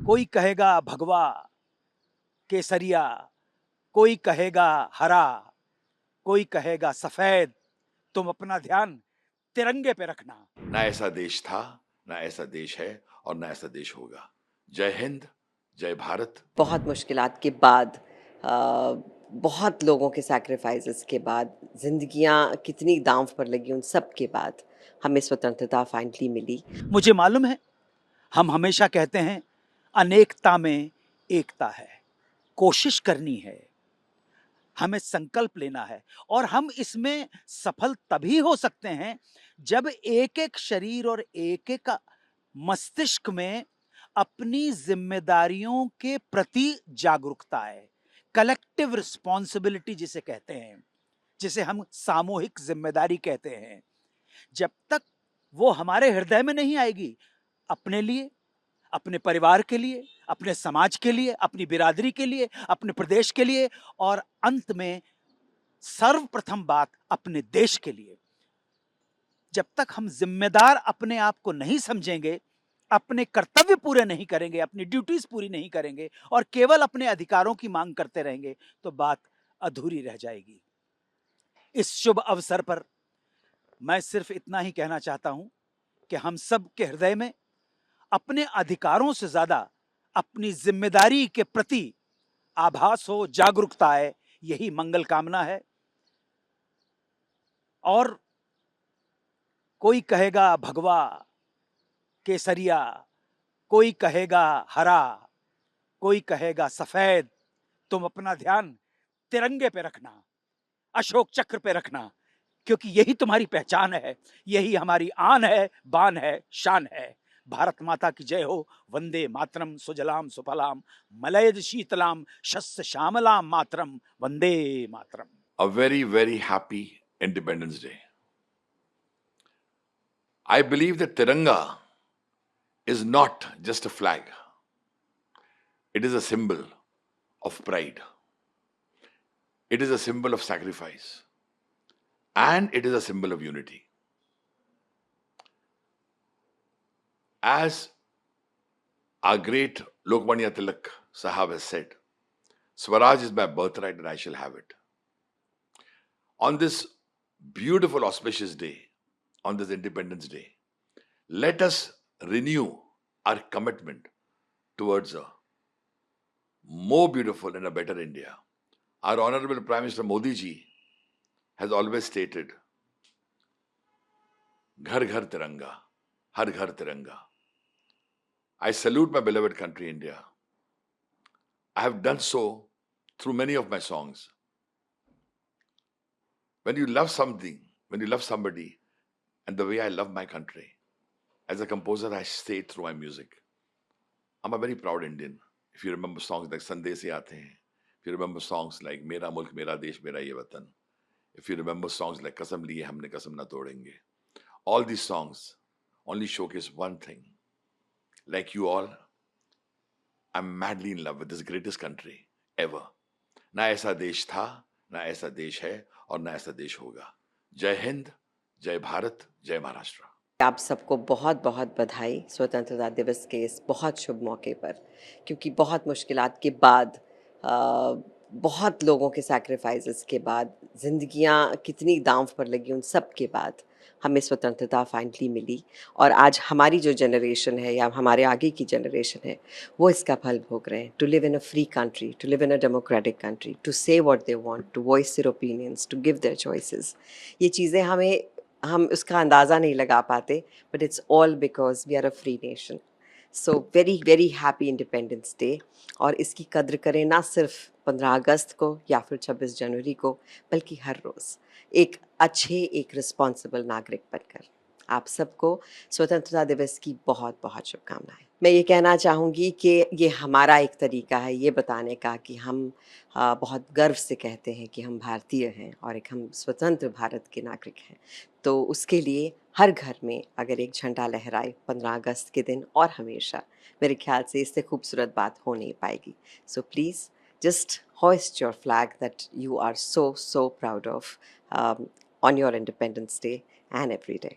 कोई कहेगा भगवा केसरिया, कोई कहेगा हरा, कोई कहेगा सफेद, तुम अपना ध्यान तिरंगे पे रखना। ना ऐसा देश था, ना ऐसा देश है और ना ऐसा देश होगा। जय हिंद, जय भारत। बहुत मुश्किलात के बाद बहुत लोगों के सैक्रिफाइसेस के बाद ज़िंदगियाँ कितनी दांव पर लगी, उन सब के बाद हमें स्वतंत्रता फाइनली मिली। मुझे मालूम है, हम हमेशा कहते हैं अनेकता में एकता है, कोशिश करनी है, हमें संकल्प लेना है और हम इसमें सफल तभी हो सकते हैं जब एक-एक शरीर और एक-एक मस्तिष्क में अपनी जिम्मेदारियों के प्रति जागरूकता है। कलेक्टिव रिस्पॉन्सिबिलिटी जिसे कहते हैं, जिसे हम सामूहिक जिम्मेदारी कहते हैं, जब तक वो हमारे हृदय में नहीं आएगी, अपने लिए, अपने परिवार के लिए, अपने समाज के लिए, अपनी बिरादरी के लिए, अपने प्रदेश के लिए और अंत में सर्वप्रथम बात अपने देश के लिए, जब तक हम जिम्मेदार अपने आप को नहीं समझेंगे, अपने कर्तव्य पूरे नहीं करेंगे, अपनी ड्यूटीज पूरी नहीं करेंगे और केवल अपने अधिकारों की मांग करते रहेंगे, तो बात अधूरी रह जाएगी। इस शुभ अवसर पर मैं सिर्फ इतना ही कहना चाहता हूं कि हम सब के हृदय में अपने अधिकारों से ज्यादा अपनी जिम्मेदारी के प्रति आभास हो, जागरूकता है, यही मंगल कामना है। और कोई कहेगा भगवा केसरिया, कोई कहेगा हरा, कोई कहेगा सफेद, तुम अपना ध्यान तिरंगे पे रखना, अशोक चक्र पे रखना, क्योंकि यही तुम्हारी पहचान है, यही हमारी आन है, बान है, शान है। भारत माता की जय हो। वंदे मातरम, सुजलाम सुफलाम मलयज शीतलाम शस्य श्यामलाम मातरम, Vande Mataram. A very, very happy Independence Day. I believe that Tiranga is not just a flag. It is a symbol of pride. It is a symbol of sacrifice. And it is a symbol of unity. As our great Lokmanya Tilak Sahab has said, Swaraj is my birthright and I shall have it. On this beautiful auspicious day, on this Independence Day, let us renew our commitment towards a more beautiful and a better India. Our Honorable Prime Minister Modi ji has always stated, Ghar Ghar Tiranga, Har Ghar Tiranga. I salute my beloved country, India. I have done so through many of my songs. When you love something, when you love somebody, and the way I love my country, as a composer, I say it through my music. I'm a very proud Indian. If you remember songs like Sandesi Aate Hain, if you remember songs like Mera Mulk, Mera Desh, Mera Ye Watan, if you remember songs like Kasam Liye Humne Kasam Na Todenge, all these songs only showcase one thing. Like you all, I'm madly in love with this greatest country ever. ना ऐसा देश था, ना ऐसा देश है और ना ऐसा देश होगा. जय हिंद, जय भारत, जय महाराष्ट्र. आप सबको बहुत बहुत बधाई स्वतंत्रता दिवस के इस बहुत शुभ मौके पर, क्योंकि बहुत मुश्किलात के बाद बहुत लोगों के सैक्रिफाइसेस के बाद ज़िंदगियाँ कितनी दांव पर लगी, उन सब के बाद हमें स्वतंत्रता फाइनली मिली। और आज हमारी जो जनरेशन है या हमारे आगे की जनरेशन है वो इसका फल भोग रहे हैं। To live in a free country, to live in a democratic country, to say what they want, to voice their opinions, to give their choices, ये चीज़ें हम उसका अंदाज़ा नहीं लगा पाते, but it's all because we are a free nation. So very very happy Independence Day. और इसकी कद्र करें ना सिर्फ 15 अगस्त को या फिर 26 जनवरी को, बल्कि हर रोज़ एक रिस्पॉन्सिबल नागरिक बनकर। आप सबको स्वतंत्रता दिवस की बहुत बहुत शुभकामनाएं। मैं ये कहना चाहूँगी कि ये हमारा एक तरीका है ये बताने का कि हम बहुत गर्व से कहते हैं कि हम भारतीय हैं और एक हम स्वतंत्र भारत के नागरिक हैं। तो उसके लिए हर घर में अगर एक झंडा लहराए 15 अगस्त के दिन और हमेशा, मेरे ख्याल से इससे खूबसूरत बात हो नहीं पाएगी। So please just hoist your flag that you are so proud of on your Independence Day and every day.